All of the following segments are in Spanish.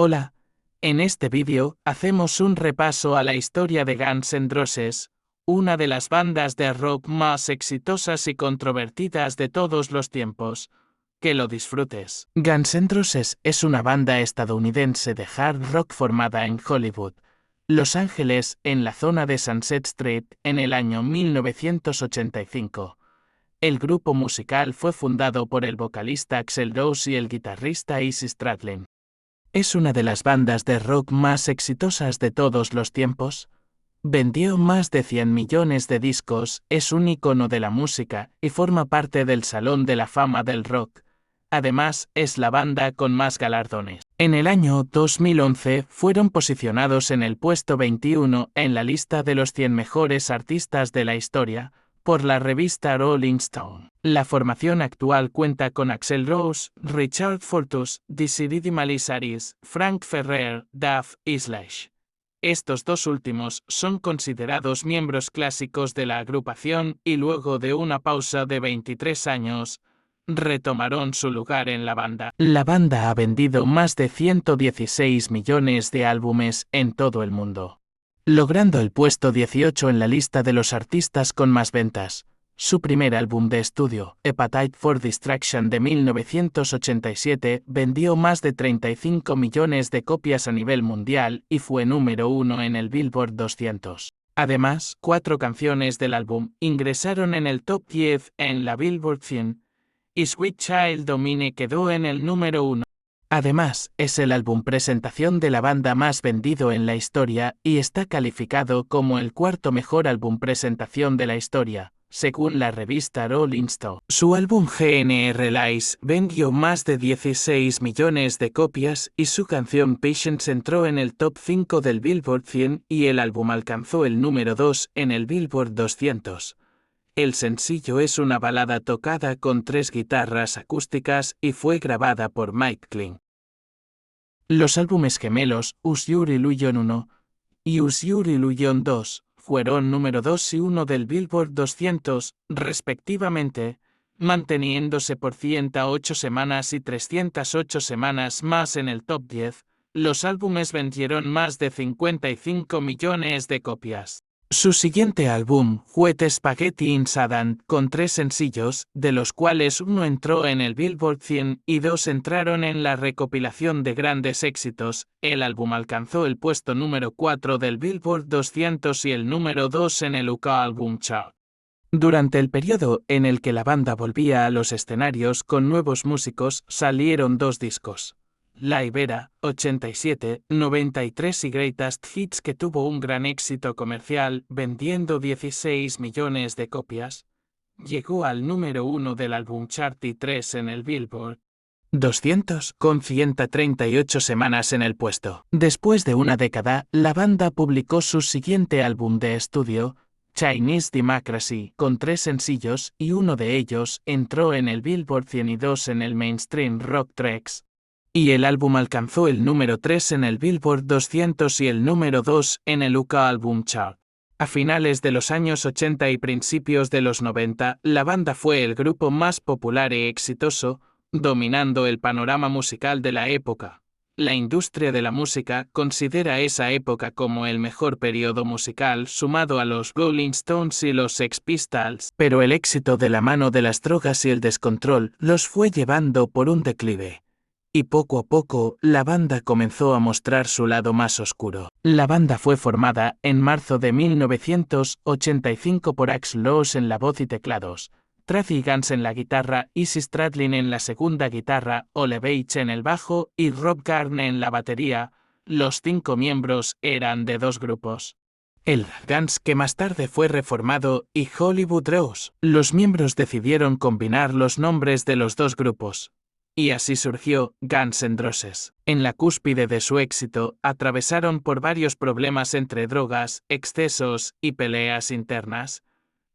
Hola, en este vídeo hacemos un repaso a la historia de Guns N' Roses, una de las bandas de rock más exitosas y controvertidas de todos los tiempos. Que lo disfrutes. Guns N' Roses es una banda estadounidense de hard rock formada en Hollywood, Los Ángeles, en la zona de Sunset Street, en el año 1985. El grupo musical fue fundado por el vocalista Axl Rose y el guitarrista Izzy Stradlin. Es una de las bandas de rock más exitosas de todos los tiempos. Vendió más de 100 millones de discos, es un icono de la música y forma parte del Salón de la Fama del Rock. Además, es la banda con más galardones. En el año 2011 fueron posicionados en el puesto 21 en la lista de los 100 mejores artistas de la historia, por la revista Rolling Stone. La formación actual cuenta con Axl Rose, Richard Fortus, Dizzy Malisaris, Frank Ferrer, Duff y Slash. Estos dos últimos son considerados miembros clásicos de la agrupación y luego de una pausa de 23 años, retomaron su lugar en la banda. La banda ha vendido más de 116 millones de álbumes en todo el mundo, logrando el puesto 18 en la lista de los artistas con más ventas. Su primer álbum de estudio, Appetite for Destruction de 1987, vendió más de 35 millones de copias a nivel mundial y fue número 1 en el Billboard 200. Además, 4 canciones del álbum ingresaron en el top 10 en la Billboard 100, y Sweet Child O' Mine quedó en el número 1. Además, es el álbum presentación de la banda más vendido en la historia y está calificado como el cuarto mejor álbum presentación de la historia, según la revista Rolling Stone. Su álbum GNR Lies vendió más de 16 millones de copias y su canción Patience entró en el top 5 del Billboard 100 y el álbum alcanzó el número 2 en el Billboard 200. El sencillo es una balada tocada con 3 guitarras acústicas y fue grabada por Mike Kling. Los álbumes gemelos Use Your Illusion 1 y Use Your Illusion 2 fueron número 2 y 1 del Billboard 200, respectivamente, manteniéndose por 108 semanas y 308 semanas más en el top 10. Los álbumes vendieron más de 55 millones de copias. Su siguiente álbum, Wet Spaghetti Incident, con 3 sencillos, de los cuales uno entró en el Billboard 100 y 2 entraron en la recopilación de grandes éxitos. El álbum alcanzó el puesto número 4 del Billboard 200 y el número 2 en el UK Album Chart. Durante el periodo en el que la banda volvía a los escenarios con nuevos músicos, salieron 2 discos. Live Era, 87, 93 y Greatest Hits, que tuvo un gran éxito comercial, vendiendo 16 millones de copias. Llegó al número 1 del álbum chart y 3 en el Billboard 200, con 138 semanas en el puesto. Después de una década, la banda publicó su siguiente álbum de estudio, Chinese Democracy, con 3 sencillos y uno de ellos entró en el Billboard 100 y 2 en el Mainstream Rock Tracks. Y el álbum alcanzó el número 3 en el Billboard 200 y el número 2 en el UK Album Chart. A finales de los años 80 y principios de los 90, la banda fue el grupo más popular y exitoso, dominando el panorama musical de la época. La industria de la música considera esa época como el mejor periodo musical sumado a los Rolling Stones y los Sex Pistols, pero el éxito de la mano de las drogas y el descontrol los fue llevando por un declive. Y poco a poco, la banda comenzó a mostrar su lado más oscuro. La banda fue formada en marzo de 1985 por Axl Rose en la voz y teclados, Tracy Guns en la guitarra, Izzy Stradlin en la segunda guitarra, Ole Page en el bajo y Rob Garner en la batería. Los 5 miembros eran de 2 grupos. El Guns, que más tarde fue reformado, y Hollywood Rose. Los miembros decidieron combinar los nombres de los 2 grupos. Y así surgió Guns N' Roses. En la cúspide de su éxito, atravesaron por varios problemas entre drogas, excesos y peleas internas,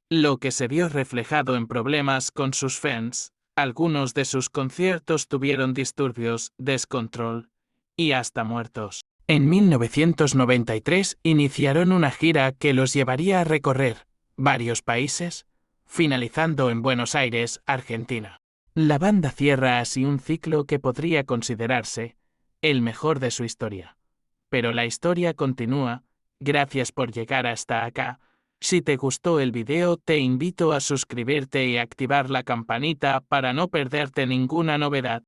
lo que se vio reflejado en problemas con sus fans. Algunos de sus conciertos tuvieron disturbios, descontrol y hasta muertos. En 1993 iniciaron una gira que los llevaría a recorrer varios países, finalizando en Buenos Aires, Argentina. La banda cierra así un ciclo que podría considerarse el mejor de su historia. Pero la historia continúa. Gracias por llegar hasta acá. Si te gustó el video, te invito a suscribirte y activar la campanita para no perderte ninguna novedad.